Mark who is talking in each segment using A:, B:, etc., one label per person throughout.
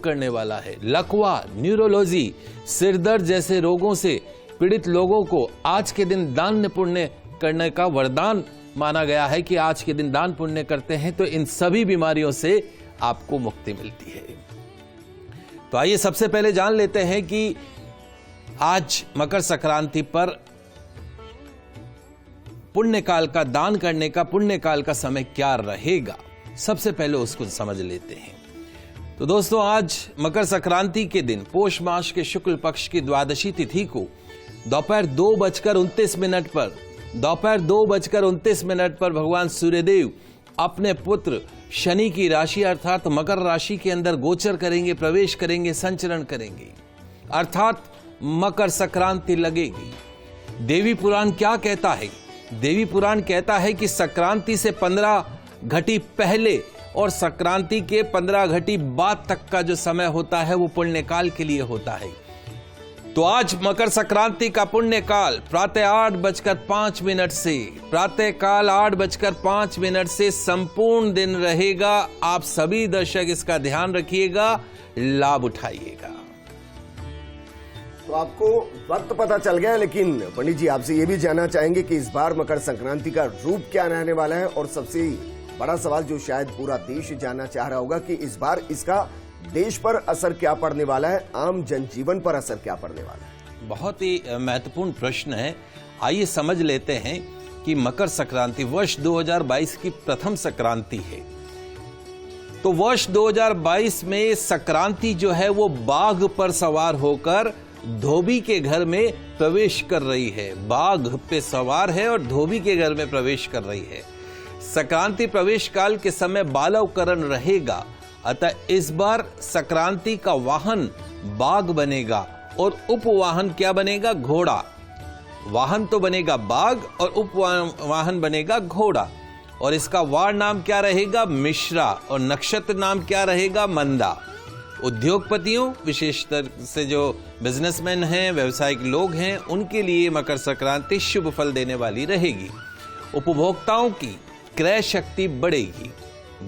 A: करने वाला है। लकवा, न्यूरोलॉजी, सिरदर्द जैसे रोगों से पीड़ित लोगों को आज के दिन दान पुण्य करने का वरदान माना गया है कि आज के दिन दान पुण्य करते हैं तो इन सभी बीमारियों से आपको मुक्ति मिलती है। तो आइए सबसे पहले जान लेते हैं कि आज मकर संक्रांति पर पुण्यकाल का दान करने का पुण्यकाल का समय क्या रहेगा, सबसे पहले उसको समझ लेते हैं। तो दोस्तों, आज मकर संक्रांति के दिन पोष मास के शुक्ल पक्ष की द्वादशी तिथि को दोपहर 2:29 पर भगवान सूर्यदेव अपने पुत्र शनि की राशि अर्थात मकर राशि के अंदर गोचर करेंगे, प्रवेश करेंगे, संचरण करेंगे, अर्थात मकर संक्रांति लगेगी। देवी पुराण क्या कहता है? देवी पुराण कहता है कि संक्रांति से 15 घटी पहले और संक्रांति के 15 घटी बाद तक का जो समय होता है वो पुण्यकाल के लिए होता है। तो आज मकर संक्रांति का पुण्यकाल प्रातः 8:05 से प्रातःकाल 8:05 से संपूर्ण दिन रहेगा। आप सभी दर्शक इसका ध्यान रखिएगा, लाभ उठाइएगा।
B: तो आपको वक्त पता चल गया, लेकिन पंडित जी आपसे ये भी जानना चाहेंगे कि इस बार मकर संक्रांति का रूप क्या रहने वाला है, और सबसे बड़ा सवाल जो शायद पूरा देश जानना चाह रहा होगा कि इस बार इसका देश पर असर क्या पड़ने वाला है, आम जनजीवन पर असर क्या पड़ने वाला है।
A: बहुत ही महत्वपूर्ण प्रश्न है। आइए समझ लेते हैं कि मकर संक्रांति वर्ष 2022 की प्रथम संक्रांति है। तो वर्ष 2022 में संक्रांति जो है वो बाघ पर सवार होकर धोबी के घर में प्रवेश कर रही है। बाघ पे सवार है और धोबी के घर में प्रवेश कर रही है। संक्रांति प्रवेश काल के समय बालवकरण रहेगा, अतः इस बार संक्रांति का वाहन बाघ बनेगा और उपवाहन क्या बनेगा? घोड़ा। वाहन तो बनेगा बाघ और उपवाहन बनेगा घोड़ा। और इसका वार नाम क्या रहेगा? मिश्रा। और नक्षत्र नाम क्या रहेगा? मंदा। उद्योगपतियों, विशेषतर से जो बिजनेसमैन हैं, व्यवसायिक लोग हैं, उनके लिए मकर संक्रांति शुभ फल देने वाली रहेगी। उपभोक्ताओं की क्रय शक्ति बढ़ेगी।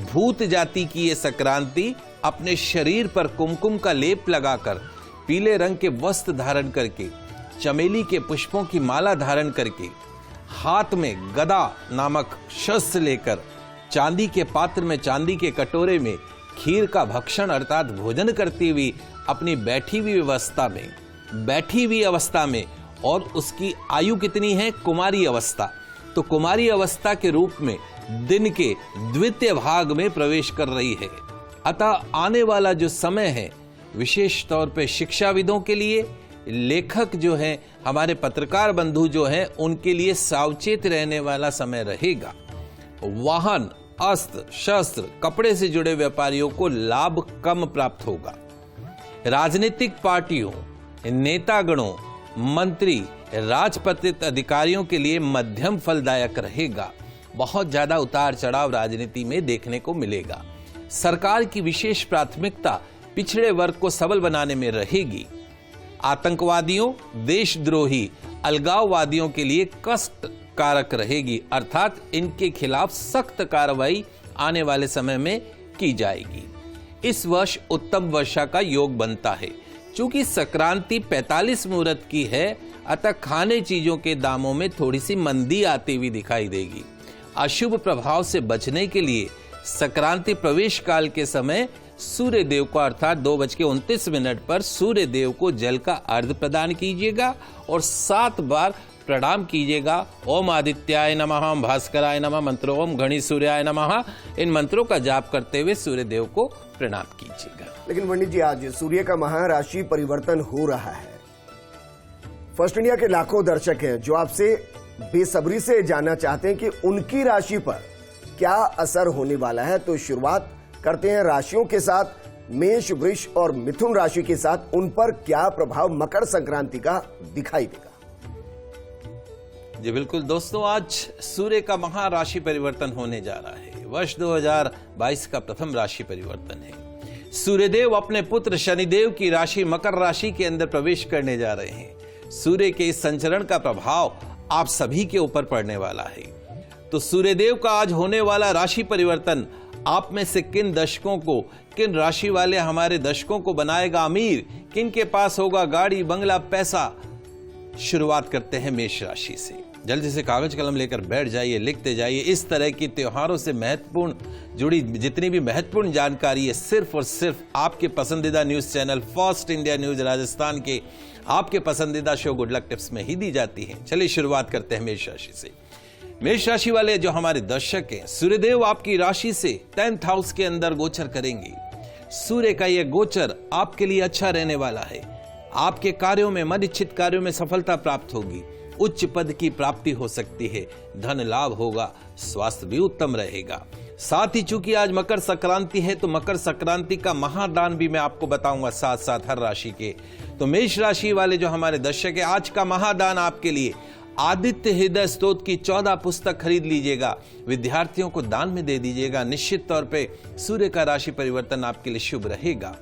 A: भूत जाति की ये संक्रांति अपने शरीर पर कुमकुम का लेप लगाकर, पीले रंग के वस्त्र धारण करके, चमेली के पुष्पों की माला धारण करके, हाथ में गदा नामक शस्त्र लेकर, चांदी के पात्र में, चांदी के कटोरे में खीर का भक्षण अर्थात भोजन करती हुई अपनी बैठी हुई अवस्था में, और उसकी आयु कितनी है? कुमारी अवस्था। तो कुमारी अवस्था के रूप में दिन के द्वितीय भाग में प्रवेश कर रही है। अतः आने वाला जो समय है विशेष तौर पे शिक्षाविदों के लिए, लेखक जो हैं, हमारे पत्रकार बंधु जो हैं, उनके लिए सावचेत रहने वाला समय रहेगा। वाहन, अस्त्र शस्त्र, कपड़े से जुड़े व्यापारियों को लाभ कम प्राप्त होगा। राजनीतिक पार्टियों, नेतागणों, मंत्री, राजपत्रित अधिकारियों के लिए मध्यम फलदायक रहेगा। बहुत ज्यादा उतार चढ़ाव राजनीति में देखने को मिलेगा। सरकार की विशेष प्राथमिकता पिछड़े वर्ग को सबल बनाने में रहेगी। आतंकवादियों, देशद्रोही, अलगाववादियों के लिए कष्ट कारक रहेगी, अर्थात इनके खिलाफ सख्त कार्रवाई आने वाले समय में की जाएगी। इस वर्ष उत्तम वर्षा का योग बनता है। चूंकि संक्रांति 45 मुहूर्त की है, अतः खाने चीजों के दामों में थोड़ी सी मंदी आती हुई दिखाई देगी। अशुभ प्रभाव से बचने के लिए संक्रांति प्रवेश काल के समय सूर्य देव को अर्थात 2:29 पर सूर्य देव को जल का अर्घ्य प्रदान कीजिएगा और 7 बार प्रणाम कीजिएगा। ओम आदित्याय नमः, ओम भास्कराय नमः, मंत्रो ओम गणी सूर्याय नमः। इन मंत्रों का जाप करते हुए सूर्य देव को प्रणाम कीजिएगा।
B: लेकिन पंडित जी, आज सूर्य का महाराशि परिवर्तन हो रहा है। फर्स्ट इंडिया के लाखों दर्शक हैं जो आपसे बेसब्री से जानना चाहते हैं कि उनकी राशि पर क्या असर होने वाला है। तो शुरुआत करते हैं राशियों के साथ। मेष, वृष और मिथुन राशि के साथ उन पर क्या प्रभाव मकर संक्रांति का दिखाई देगा?
A: जी बिल्कुल दोस्तों, आज सूर्य का महाराशि परिवर्तन होने जा रहा है। वर्ष 2022 का प्रथम राशि परिवर्तन है। सूर्यदेव अपने पुत्र शनिदेव की राशि मकर राशि के अंदर प्रवेश करने जा रहे हैं। सूर्य के इस संचरण का प्रभाव आप सभी के ऊपर पड़ने वाला है। तो सूर्यदेव का आज होने वाला राशि परिवर्तन आप में से किन दर्शकों को किन राशि वाले हमारे दर्शकों को बनाएगा अमीर, किन के पास होगा गाड़ी बंगला पैसा। शुरुआत करते हैं मेष राशि से। जल्दी से कागज कलम लेकर बैठ जाइए, लिखते जाइए। इस तरह की त्योहारों से महत्वपूर्ण जुड़ी जितनी भी महत्वपूर्ण जानकारी है सिर्फ और सिर्फ आपके पसंदीदा news channel first India news Rajasthan के आपके पसंदीदा शो गुड लक टिप्स में ही दी जाती है। चलिए शुरुआत करते हैं मेष राशि से। मेष राशि वाले जो हमारे दर्शक हैं, सूर्यदेव आपकी राशि से 10th हाउस के अंदर गोचर करेंगे। सूर्य का यह गोचर आपके लिए अच्छा रहने वाला है। आपके कार्यों में, मन इच्छित कार्यों में सफलता प्राप्त होगी। उच्च पद की प्राप्ति हो सकती है। धन लाभ होगा। स्वास्थ्य भी उत्तम रहेगा। साथ ही चूंकि आज मकर संक्रांति है तो मकर संक्रांति का महादान भी मैं आपको बताऊंगा साथ साथ हर राशि के। तो मेष राशि वाले जो हमारे दर्शक है, आज का महादान आपके लिए आदित्य हृदय स्तोत्र की 14 पुस्तक खरीद लीजिएगा। विद्यार्थियों को दान में दे दीजिएगा। निश्चित तौर पे सूर्य का राशि परिवर्तन आपके लिए शुभ रहेगा।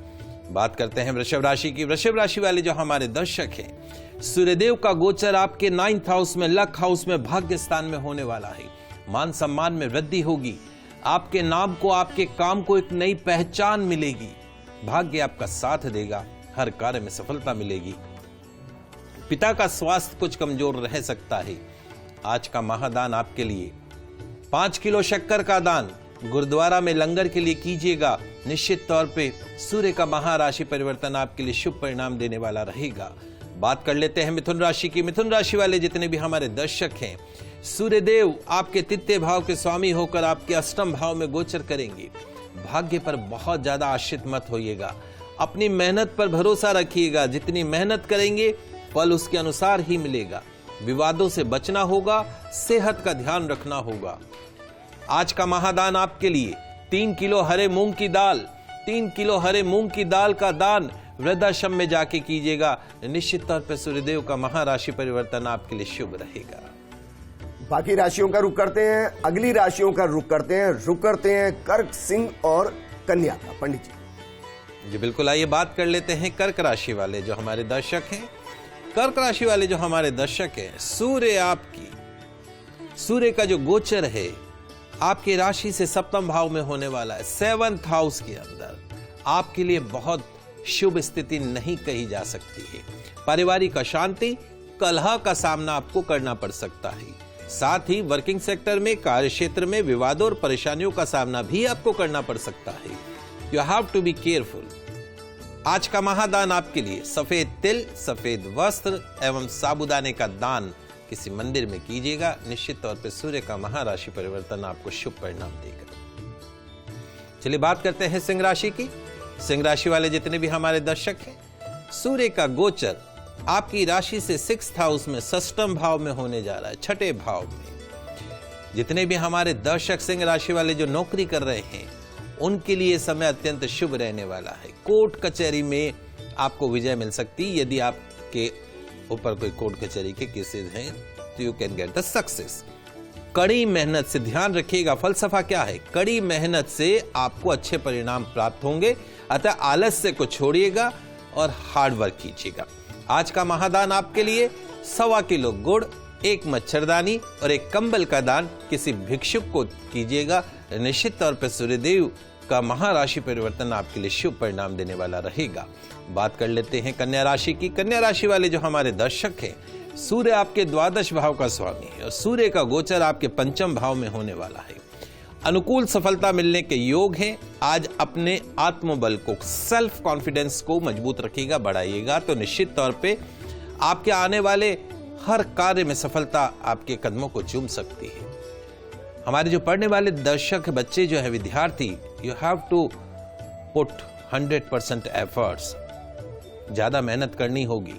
A: बात करते हैं वृषभ राशि की। वृषभ राशि वाले जो हमारे दर्शक हैं, सूर्यदेव का गोचर आपके 9th हाउस में, लक हाउस में, भाग्य स्थान में होने वाला है। मान सम्मान में वृद्धि होगी। आपके नाम को, आपके काम को एक नई पहचान मिलेगी। भाग्य आपका साथ देगा। हर कार्य में सफलता मिलेगी। पिता का स्वास्थ्य कुछ कमजोर रह सकता है। आज का महादान आपके लिए 5 किलो शक्कर का दान गुरुद्वारा में लंगर के लिए कीजिएगा। निश्चित तौर पे सूर्य का महाराशि परिवर्तन आपके लिए शुभ परिणाम देने वाला रहेगा। बात कर लेते हैं मिथुन राशि की। मिथुन राशि वाले जितने भी हमारे दर्शक हैं, सूर्यदेव आपके तृतीय भाव के स्वामी होकर आपके अष्टम भाव में गोचर करेंगे। भाग्य पर बहुत ज्यादा आश्रित मत होइएगा। अपनी मेहनत पर भरोसा रखिएगा। जितनी मेहनत करेंगे फल उसके अनुसार ही मिलेगा। विवादों से बचना होगा। सेहत का ध्यान रखना होगा। आज का महादान आपके लिए 3 किलो हरे मूंग की दाल, 3 किलो हरे मूंग की दाल का दान वृद्धाश्रम में जाके कीजिएगा। निश्चित तौर पर सूर्यदेव का महाराशि परिवर्तन आपके लिए शुभ रहेगा।
B: बाकी राशियों का रुख करते हैं। अगली राशियों का रुख करते हैं कर्क, सिंह और कन्या का। पंडित जी
A: बिल्कुल, आइए बात कर लेते हैं कर्क राशि वाले जो हमारे दर्शक हैं। कर्क राशि वाले जो हमारे दर्शक हैं, सूर्य का जो गोचर है आपकी राशि से 7th भाव में होने वाला है। 7th हाउस के अंदर आपके लिए बहुत शुभ स्थिति नहीं कही जा सकती है। पारिवारिक अशांति, कलह का सामना आपको करना पड़ सकता है। साथ ही वर्किंग सेक्टर में, कार्य क्षेत्र में विवादों और परेशानियों का सामना भी आपको करना पड़ सकता है। You have to be careful. आज का महादान आपके लिए सफेद तिल, सफेद वस्त्र एवं साबूदाने का दान किसी मंदिर में कीजिएगा। निश्चित तौर पर सूर्य का महाराशि परिवर्तन आपको शुभ परिणाम देगा। चलिए बात करते हैं सिंह राशि की। सिंह राशि वाले जितने भी हमारे दर्शक हैं, सूर्य का गोचर आपकी राशि से 6th हाउस में, 6th भाव में होने जा रहा है, 6ठे भाव में। जितने भी हमारे दर्शक सिंह राशि वाले जो नौकरी कर रहे हैं उनके लिए समय अत्यंत शुभ रहने वाला है। कोर्ट कचहरी में आपको विजय मिल सकती है। यदि आपके ऊपर कोई कोर्ट कचहरी के केसेस हैं तो you can get the success. कड़ी मेहनत से, ध्यान रखिएगा, फलसफा क्या है, कड़ी मेहनत से आपको अच्छे परिणाम प्राप्त होंगे। अतः आलस्य को छोड़िएगा और हार्ड वर्क कीजिएगा। आज का महादान आपके लिए 1.25 किलो गुड़, 1 मच्छरदानी और 1 कंबल का दान किसी भिक्षुक को कीजिएगा। निश्चित तौर पर सूर्यदेव का महाराशि परिवर्तन आपके लिए शुभ परिणाम देने वाला रहेगा। बात कर लेते हैं कन्या राशि की। कन्या राशि वाले जो हमारे दर्शक हैं, सूर्य आपके 12 भाव का स्वामी है और सूर्य का गोचर आपके 5th भाव में होने वाला है। अनुकूल सफलता मिलने के योग हैं। आज अपने आत्मबल को, सेल्फ कॉन्फिडेंस को मजबूत रखिएगा, बढ़ाइएगा तो निश्चित तौर पे आपके आने वाले हर कार्य में सफलता आपके कदमों को चूम सकती है। हमारे जो पढ़ने वाले दर्शक बच्चे जो है, विद्यार्थी, you have to put 100% efforts. ज्यादा मेहनत करनी होगी।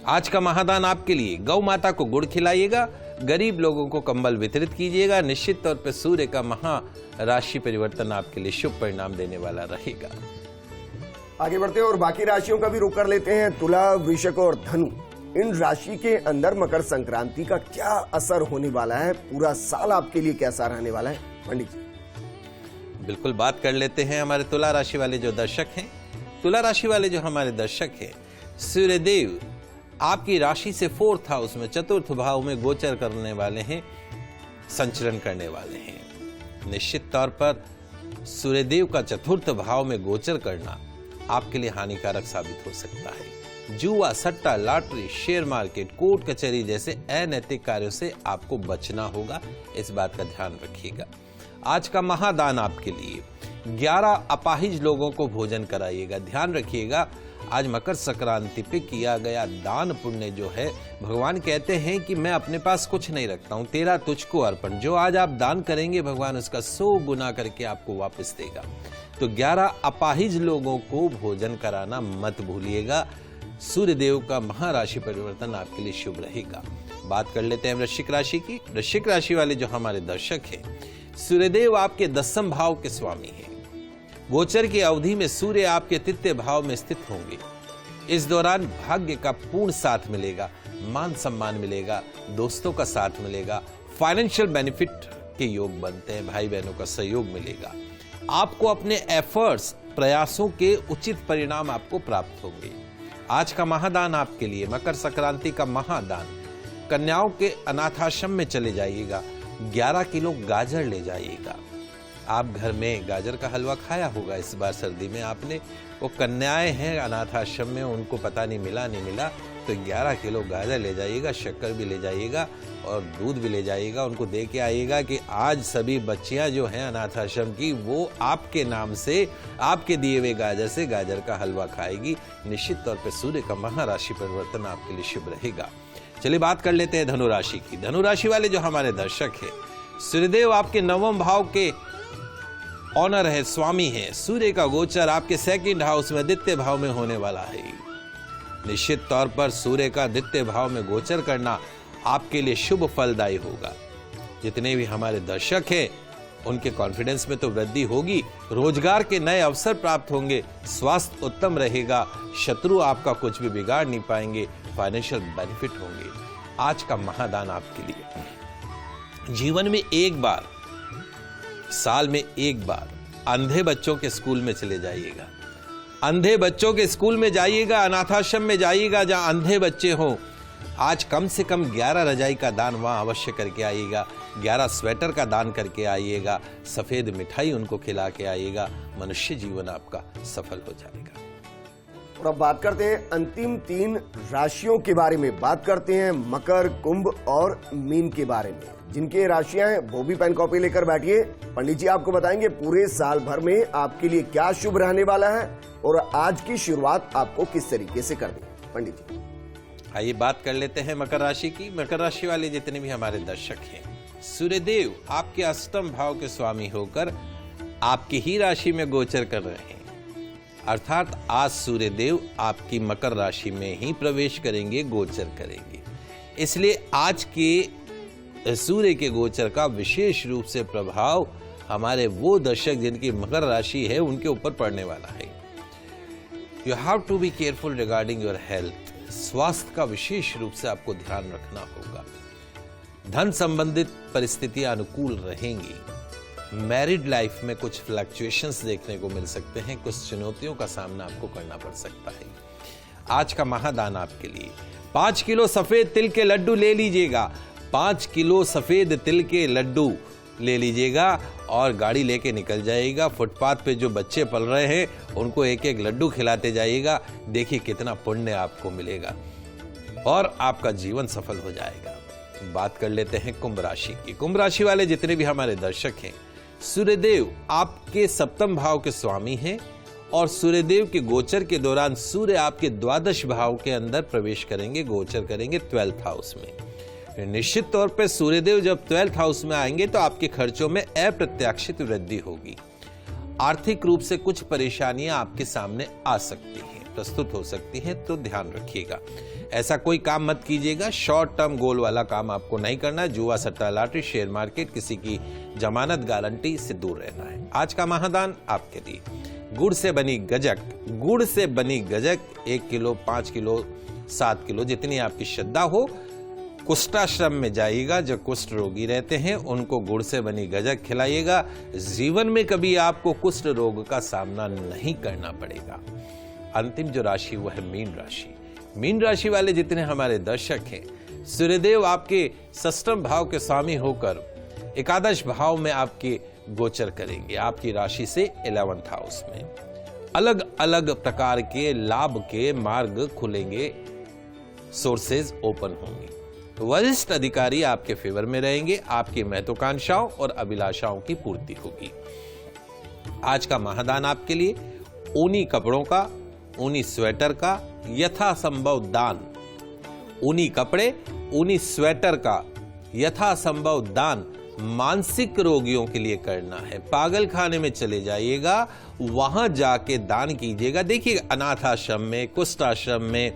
A: आज का महादान आपके लिए गौ माता को गुड़ खिलाइएगा, गरीब लोगों को कंबल वितरित कीजिएगा। निश्चित तौर पर सूर्य का महाराशि परिवर्तन आपके लिए शुभ परिणाम देने वाला रहेगा।
B: आगे बढ़ते हैं और बाकी राशियों का भी रुख कर लेते हैं। तुला, वृश्चिक और धनु, इन राशि के अंदर मकर संक्रांति का क्या असर होने वाला है? पूरा साल आपके लिए कैसा रहने वाला है पंडित जी?
A: बिल्कुल, बात कर लेते हैं हमारे तुला राशि वाले जो दर्शक हैं। तुला राशि वाले जो हमारे दर्शक हैं, सूर्यदेव आपकी राशि से 4th हाउस में, 4th भाव में गोचर करने वाले हैं, संचरण करने वाले हैं। निश्चित तौर पर सूर्यदेव का चतुर्थ भाव में गोचर करना आपके लिए हानिकारक साबित हो सकता है। जुआ, सट्टा, लॉटरी, शेयर मार्केट, कोर्ट कचहरी जैसे अनैतिक कार्यों से आपको बचना होगा, इस बात का ध्यान रखिएगा। आज का महादान आपके लिए 11 अपाहिज लोगों को भोजन कराइएगा। ध्यान रखिएगा, आज मकर संक्रांति पे किया गया दान पुण्य जो है, भगवान कहते हैं कि मैं अपने पास कुछ नहीं रखता हूं, तेरा तुझको अर्पण। जो आज आप दान करेंगे भगवान उसका 100 गुना करके आपको वापस देगा। तो 11 अपाहिज लोगों को भोजन कराना मत भूलिएगा। सूर्यदेव का महाराशि परिवर्तन आपके लिए शुभ रहेगा। बात कर लेते हैं वृश्चिक राशि की। वृश्चिक राशि वाले जो हमारे दर्शक हैं, सूर्यदेव आपके 10वें भाव के स्वामी हैं। गोचर की अवधि में सूर्य आपके तृतीय भाव में स्थित होंगे। इस दौरान भाग्य का पूर्ण साथ मिलेगा, मान सम्मान मिलेगा, दोस्तों का साथ मिलेगा, फाइनेंशियल बेनिफिट के योग बनते हैं, भाई बहनों का सहयोग मिलेगा। आपको अपने एफर्ट्स, प्रयासों के उचित परिणाम आपको प्राप्त होंगे। आज का महादान आपके लिए मकर संक्रांति का महादान, कन्याओं के अनाथाश्रम में चले जाइएगा, 11 किलो गाजर ले जाइएगा। आप घर में गाजर का हलवा खाया होगा इस बार सर्दी में आपने, वो कन्याएं हैं अनाथ आश्रम में, उनको पता नहीं मिला, तो 11 किलो गाजर ले जाइएगा, शक्कर भी ले जाइएगा और दूध भी ले जाइएगा। उनको दे के आइएगा कि आज सभी बच्चियां जो हैं अनाथ आश्रम की, वो आपके नाम से, आपके दिए हुए गाजर से गाजर का हलवा खाएगी। निश्चित तौर पर सूर्य का महाराशि परिवर्तन आपके लिए शुभ रहेगा। चलिए बात कर लेते हैं धनुराशि की। धनुराशि वाले जो हमारे दर्शक हैं, सूर्यदेव आपके 9वें भाव के ऑनर है, स्वामी है। सूर्य का गोचर आपके 2nd हाउस में, द्वितीय भाव में होने वाला है। निश्चित तौर पर सूर्य का द्वितीय भाव में गोचर करना आपके लिए शुभ फलदायी होगा। जितने भी हमारे दर्शक हैं उनके कॉन्फिडेंस में तो वृद्धि होगी, रोजगार के नए अवसर प्राप्त होंगे, स्वास्थ्य उत्तम रहेगा, शत्रु आपका कुछ भी बिगाड़ नहीं पाएंगे, फाइनेंशियल बेनिफिट होंगे। आज का महादान आपके लिए, जीवन में एक बार, साल में एक बार अंधे बच्चों के स्कूल में चले जाइएगा। अंधे बच्चों के स्कूल में जाइएगा, अनाथाश्रम में जाइएगा जहां अंधे बच्चे हों। आज कम से कम 11 रजाई का दान वहां अवश्य करके आइएगा, 11 स्वेटर का दान करके आइएगा, सफेद मिठाई उनको खिला के आइएगा। मनुष्य जीवन आपका सफल हो जाएगा।
B: और अब बात करते हैं अंतिम 3 राशियों के बारे में। बात करते हैं मकर, कुंभ और मीन के बारे में। जिनके राशियां हैं वो भी पेन कॉपी लेकर बैठिए। पंडित जी आपको बताएंगे पूरे साल भर में आपके लिए क्या शुभ रहने वाला है और आज की शुरुआत आपको किस तरीके से करनी है। पंडित जी
A: आइए बात कर लेते हैं मकर राशि की। मकर राशि वाले जितने भी हमारे दर्शक हैं, सूर्यदेव आपके 8वें भाव के स्वामी होकर आपकी ही राशि में गोचर कर रहे हैं। अर्थात आज सूर्यदेव आपकी मकर राशि में ही प्रवेश करेंगे, गोचर करेंगे। इसलिए आज के सूर्य के गोचर का विशेष रूप से प्रभाव हमारे वो दर्शक जिनकी मकर राशि है उनके ऊपर पड़ने वाला है। You have to be careful regarding your health. स्वास्थ्य का विशेष रूप से आपको ध्यान रखना होगा। धन संबंधित परिस्थितियां अनुकूल रहेंगी। मैरिड लाइफ में कुछ फ्लक्चुएशंस देखने को मिल सकते हैं, कुछ चुनौतियों का सामना आपको करना पड़ सकता है। आज का महादान आपके लिए 5 किलो सफेद तिल के लड्डू ले लीजिएगा। 5 किलो सफेद तिल के लड्डू ले लीजिएगा और गाड़ी लेके निकल जाइएगा। फुटपाथ पे जो बच्चे पल रहे हैं उनको एक एक लड्डू खिलाते जाइएगा। देखिए कितना पुण्य आपको मिलेगा और आपका जीवन सफल हो जाएगा। बात कर लेते हैं कुंभ राशि की। कुंभ राशि वाले जितने भी हमारे दर्शक हैं, सूर्यदेव आपके 7वें भाव के स्वामी हैं और सूर्यदेव के गोचर के दौरान सूर्य आपके 12वें भाव के अंदर प्रवेश करेंगे, गोचर करेंगे 12th हाउस में। निश्चित तौर पर सूर्यदेव जब 12th हाउस में आएंगे तो आपके खर्चों में अप्रत्याशित वृद्धि होगी। आर्थिक रूप से कुछ परेशानियां आपके सामने आ सकती हैं, प्रस्तुत हो सकती हैं, तो ध्यान रखिएगा। ऐसा कोई काम मत कीजिएगा, शॉर्ट टर्म गोल वाला काम आपको नहीं करना। जुआ, सट्टा, लॉटरी, शेयर मार्केट, किसी की जमानत गारंटी से दूर रहना है। आज का महादान आपके लिए गुड़ से बनी गजक, गुड़ से बनी गजक 1 किलो, 5 किलो, 7 किलो, जितनी आपकी श्रद्धा हो। कुष्ठाश्रम में जाइएगा, जो कुष्ठ रोगी रहते हैं उनको गुड़ से बनी गजक खिलाइएगा। जीवन में कभी आपको कुष्ठ रोग का सामना नहीं करना पड़ेगा। अंतिम जो राशि वो है मीन राशि। मीन राशि वाले जितने हमारे दर्शक हैं, सूर्यदेव आपके 6वें भाव के स्वामी होकर 11वें भाव में आपके गोचर करेंगे आपकी राशि से 11th हाउस में। अलग अलग प्रकार के लाभ के मार्ग खुलेंगे, सोर्सेज ओपन होंगी। वरिष्ठ अधिकारी आपके फेवर में रहेंगे, आपकी महत्वाकांक्षाओं और अभिलाषाओं की पूर्ति होगी। आज का महादान आपके लिए ऊनी कपड़ों का, ऊनी स्वेटर का यथासंभव दान, ऊनी कपड़े, ऊनी स्वेटर का यथासंभव दान मानसिक रोगियों के लिए करना है। पागल खाने में चले जाइएगा, वहां जाके दान कीजिएगा। देखिए, अनाथ आश्रम में, कुष्ठ आश्रम में,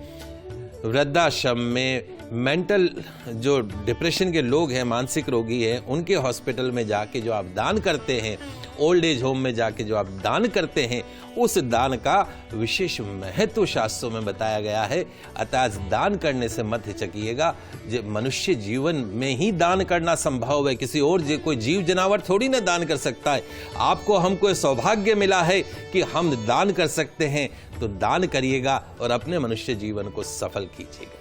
A: वृद्धाश्रम में, मेंटल जो डिप्रेशन के लोग हैं, मानसिक रोगी हैं, उनके हॉस्पिटल में जाके जो आप दान करते हैं, ओल्ड एज होम में जाके जो आप दान करते हैं, उस दान का विशेष महत्व शास्त्रों में बताया गया है। अतः दान करने से मत हिचकिएगा। मनुष्य जीवन में ही दान करना संभव है, किसी और कोई जीव जनावर थोड़ी ना दान कर सकता है। आपको हमको सौभाग्य मिला है कि हम दान कर सकते हैं, तो दान करिएगा और अपने मनुष्य जीवन को सफल कीजिएगा।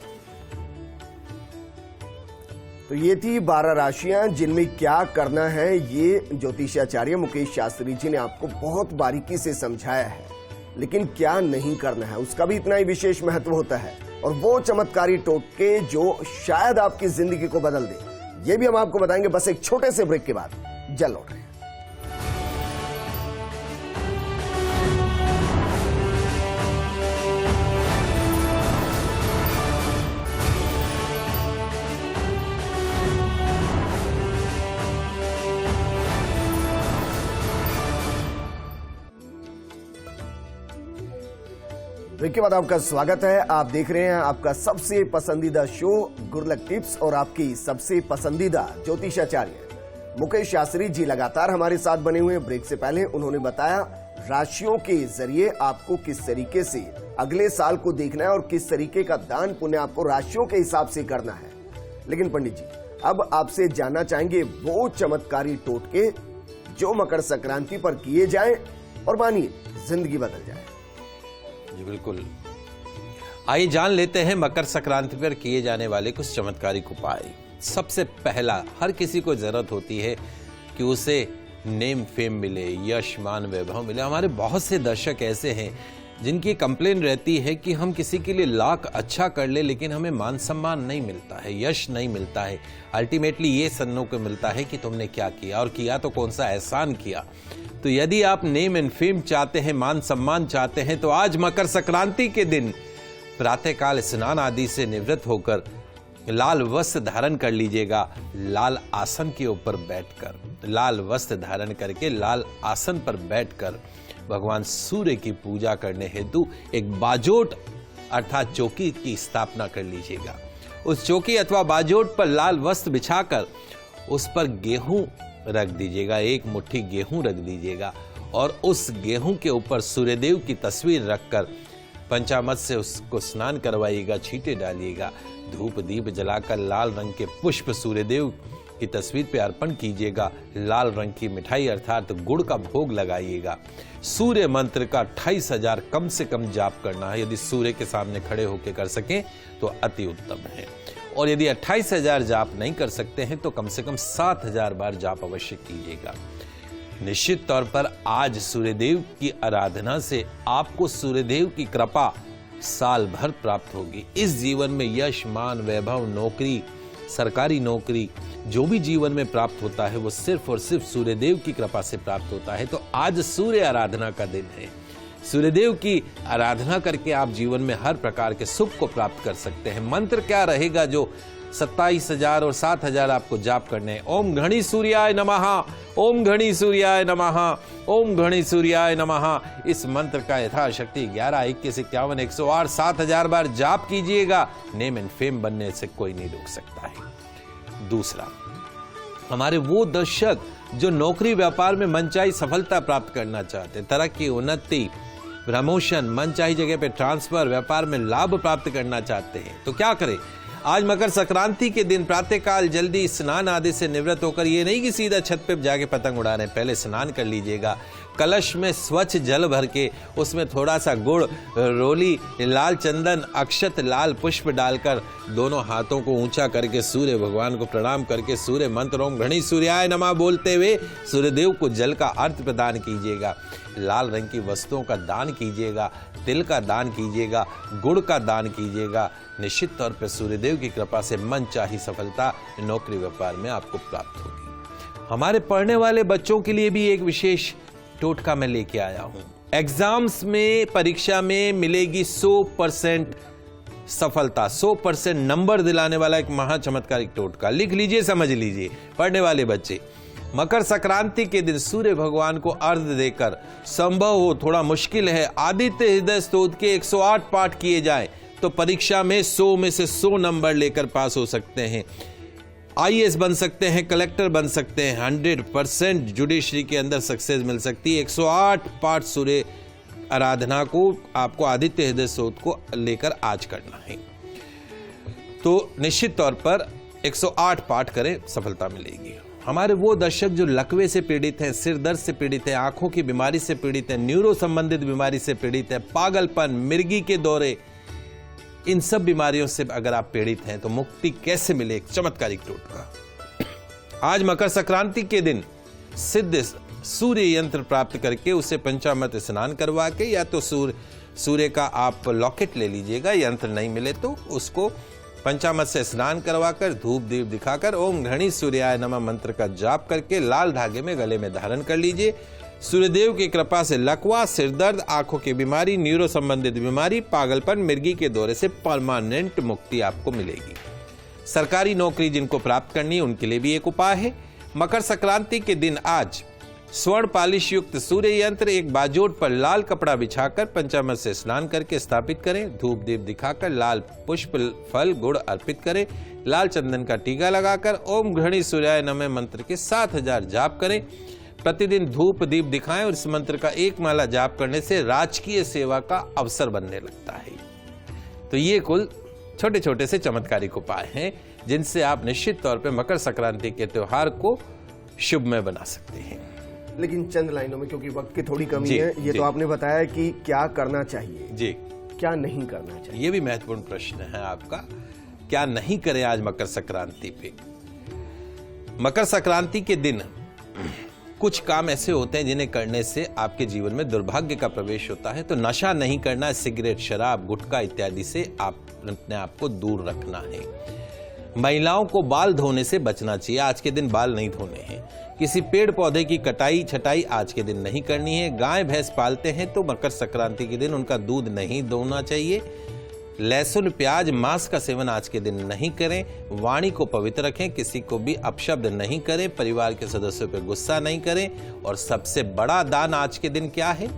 B: तो ये थी 12 राशियां जिनमें क्या करना है, ये ज्योतिषाचार्य मुकेश शास्त्री जी ने आपको बहुत बारीकी से समझाया है। लेकिन क्या नहीं करना है उसका भी इतना ही विशेष महत्व होता है, और वो चमत्कारी टोटके जो शायद आपकी जिंदगी को बदल दे, ये भी हम आपको बताएंगे बस एक छोटे से ब्रेक के बाद। जल्द लौट रहे हैं। ब्रेक के बाद आपका स्वागत है। आप देख रहे हैं आपका सबसे पसंदीदा शो गुरलक टिप्स और आपकी सबसे पसंदीदा ज्योतिषाचार्य मुकेश शास्त्री जी लगातार हमारे साथ बने हुए हैं। ब्रेक से पहले उन्होंने बताया राशियों के जरिए आपको किस तरीके से अगले साल को देखना है और किस तरीके का दान पुण्य आपको राशियों के हिसाब से करना है। लेकिन पंडित जी, अब आपसे जानना चाहेंगे वो चमत्कारी टोटके जो मकर संक्रांति पर किए जाएं और मानिए जिंदगी बदल जाए।
A: जी बिल्कुल, आइए जान लेते हैं मकर संक्रांति पर किए जाने वाले कुछ चमत्कारिक उपाय। सबसे पहला, हर किसी को जरूरत होती है कि उसे नेम फेम मिले, यश मान वैभव मिले। हमारे बहुत से दर्शक ऐसे हैं जिनकी कंप्लेन रहती है कि हम किसी के लिए लाख अच्छा कर ले लेकिन हमें मान सम्मान नहीं मिलता है, यश नहीं मिलता है। अल्टीमेटली ये सुनने को मिलता है कि तुमने क्या किया, और किया तो कौन सा एहसान किया। तो यदि आप नेम एंड फेम चाहते हैं, मान सम्मान चाहते हैं, तो आज मकर संक्रांति के दिन प्रातःकाल स्नान आदि से निवृत्त होकर लाल वस्त्र धारण कर लीजिएगा। लाल आसन के ऊपर बैठकर, लाल वस्त्र धारण करके लाल आसन पर बैठकर भगवान सूर्य की पूजा करने हेतु एक बाजोट अर्थात चौकी की स्थापना कर लीजिएगा। उस चौकी अथवा बाजोट पर लाल वस्त्र बिछाकर उस पर गेहूं रख दीजिएगा, एक मुट्ठी गेहूं रख दीजिएगा, और उस गेहूं के ऊपर सूर्यदेव की तस्वीर रखकर पंचामृत से उसको स्नान करवाइएगा, छींटे डालिएगा, धूप दीप जलाकर लाल रंग के पुष्प सूर्यदेव की तस्वीर पे अर्पण कीजिएगा। लाल रंग की मिठाई अर्थात गुड़ का भोग लगाइएगा। सूर्य मंत्र का 28,000 कम से कम जाप करना है। यदि सूर्य के सामने खड़े होकर कर सकें तो अति उत्तम है, और यदि 28,000 जाप नहीं कर सकते हैं तो कम से कम 7,000 बार जाप अवश्य कीजिएगा। निश्चित तौर पर आज सूर्यदेव की आराधना से आपको सूर्यदेव की कृपा साल भर प्राप्त होगी। इस जीवन में यश मान वैभव, नौकरी, सरकारी नौकरी, जो भी जीवन में प्राप्त होता है वो सिर्फ और सिर्फ सूर्यदेव की कृपा से प्राप्त होता है। तो आज सूर्य आराधना का दिन है। सूर्यदेव की आराधना करके आप जीवन में हर प्रकार के सुख को प्राप्त कर सकते हैं। मंत्र क्या रहेगा जो 27,000 और 7,000 आपको जाप करने हैं? ओम घणी सूर्याय नमः, ओम घणी सूर्याय नमः, ओम घणी सूर्याय नमः। इस मंत्र का यथाशक्ति 11, 21, 51, 108, 7,000 बार जाप कीजिएगा। नेम एंड फेम बनने से कोई नहीं रोक सकता है। दूसरा, हमारे वो दर्शक जो नौकरी व्यापार में मनचाही सफलता प्राप्त करना चाहते हैं, तरक्की, उन्नति, प्रमोशन, मनचाही जगह पे ट्रांसफर, व्यापार में लाभ प्राप्त करना चाहते हैं, तो क्या करें? आज मकर संक्रांति के दिन प्रातःकाल जल्दी स्नान आदि से निवृत्त होकर, ये नहीं कि सीधा छत पे जाके पतंग उड़ा रहे हैं, पहले स्नान कर लीजिएगा। कलश में स्वच्छ जल भर के उसमें थोड़ा सा गुड़, रोली, लाल चंदन, अक्षत, लाल पुष्प डालकर दोनों हाथों को ऊंचा करके सूर्य भगवान को प्रणाम करके सूर्य मंत्र ओम घणी सूर्याय नमः बोलते हुए सूर्यदेव को जल का अर्घ प्रदान कीजिएगा। लाल रंग की वस्तुओं का दान कीजिएगा, तिल का दान कीजिएगा, गुड़ का दान कीजिएगा। निश्चित तौर पर सूर्यदेव की कृपा से मनचाही सफलता नौकरी व्यापार में आपको प्राप्त होगी। हमारे पढ़ने वाले बच्चों के लिए भी एक विशेष टोटका मैं लेके आया हूं। एग्जाम्स में, परीक्षा में मिलेगी 100% सफलता, 100% नंबर दिलाने वाला एक महाचमत्कारिक टोटका। लिख लीजिए, समझ लीजिए पढ़ने वाले बच्चे। मकर संक्रांति के दिन सूर्य भगवान को अर्घ्य देकर, संभव हो, थोड़ा मुश्किल है, आदित्य हृदय स्तोत्र के 108 पाठ किए जाए तो परीक्षा में 100 में से 100 नंबर लेकर पास हो सकते हैं। IAS बन सकते हैं, कलेक्टर बन सकते हैं। 100% जुडिशरी के अंदर सक्सेस मिल सकती है। 108 पाठ सूर्य आराधना को आपको आदित्य हृदय स्तोत्र को लेकर आज करना है। तो निश्चित तौर पर 108 पाठ करें, सफलता मिलेगी। हमारे वो दर्शक जो लकवे से पीड़ित हैं, सिर दर्द से पीड़ित हैं, आंखों की बीमारी से पीड़ित हैं, न्यूरो संबंधित बीमारी से पीड़ित हैं, पागलपन, मिर्गी के दौरे, इन सब बीमारियों से अगर आप पीड़ित हैं तो मुक्ति कैसे मिले, एक चमत्कारिक टोटका। आज मकर संक्रांति के दिन सिद्ध सूर्य यंत्र प्राप्त करके उसे पंचामृत स्नान करवा के, या तो सूर्य का आप लॉकेट ले लीजिएगा, यंत्र नहीं मिले तो उसको पंचामृत से स्नान करवाकर धूप दीप दिखाकर ओम घणी सूर्याय नमः मंत्र का जाप करके लाल धागे में गले में धारण कर लीजिए। सूर्यदेव की कृपा से लकवा, सिरदर्द, आंखों की बीमारी, न्यूरो संबंधित बीमारी, पागलपन, मिर्गी के दौरे से परमानेंट मुक्ति आपको मिलेगी। सरकारी नौकरी जिनको प्राप्त करनी है उनके लिए भी एक उपाय है। मकर संक्रांति के दिन आज स्वर्ण पालिश युक्त सूर्य यंत्र एक बाजोट पर लाल कपड़ा बिछाकर पंचामृत से स्नान करके स्थापित करें। धूप दीप दिखाकर लाल पुष्प, फल, गुड़ अर्पित करें। लाल चंदन का टीका लगाकर ओम घणी सूर्याय नमः मंत्र के 7000 जाप करें। प्रतिदिन धूप दीप दिखाएं और इस मंत्र का एक माला जाप करने से राजकीय सेवा का अवसर बनने लगता है। तो ये कुल छोटे छोटे से चमत्कारिक उपाय हैं जिनसे आप निश्चित तौर पर मकर संक्रांति के त्योहार को शुभमय बना सकते हैं।
B: लेकिन चंद लाइनों में, क्योंकि वक्त की थोड़ी कमी है, ये तो आपने बताया कि क्या करना चाहिए जी, क्या नहीं करना चाहिए,
A: ये भी महत्वपूर्ण प्रश्न है आपका। क्या नहीं करें आज मकर संक्रांति पे? मकर संक्रांति के दिन कुछ काम ऐसे होते हैं जिन्हें करने से आपके जीवन में दुर्भाग्य का प्रवेश होता है। तो नशा नहीं करना, सिगरेट, शराब, गुटखा इत्यादि से आप अपने आप को दूर रखना है। महिलाओं को बाल धोने से बचना चाहिए, आज के दिन बाल नहीं धोने हैं। किसी पेड़ पौधे की कटाई छटाई आज के दिन नहीं करनी है। गाय भैंस पालते हैं तो मकर संक्रांति के दिन उनका दूध नहीं दोहना चाहिए। लहसुन, प्याज, मांस का सेवन आज के दिन नहीं करें। वाणी को पवित्र रखें, किसी को भी अपशब्द नहीं करें, परिवार के सदस्यों पर गुस्सा नहीं करें। और सबसे बड़ा दान आज के दिन क्या है?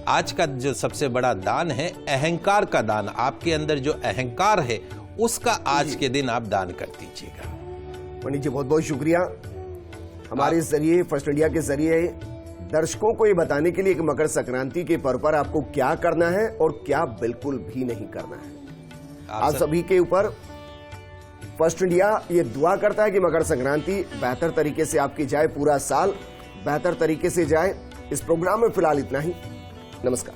A: आज का जो सबसे बड़ा दान है अहंकार का दान। आपके अंदर जो अहंकार है उसका आज के दिन आप दान कर दीजिएगा।
B: पंडित जी बहुत बहुत शुक्रिया। हमारे जरिए, फर्स्ट इंडिया के जरिए दर्शकों को ये बताने के लिए कि मकर संक्रांति के पर्व पर आपको क्या करना है और क्या बिल्कुल भी नहीं करना है। आप सभी के ऊपर फर्स्ट इंडिया ये दुआ करता है कि मकर संक्रांति बेहतर तरीके से आपकी जाए, पूरा साल बेहतर तरीके से जाए। इस प्रोग्राम में फिलहाल इतना ही। नमस्कार।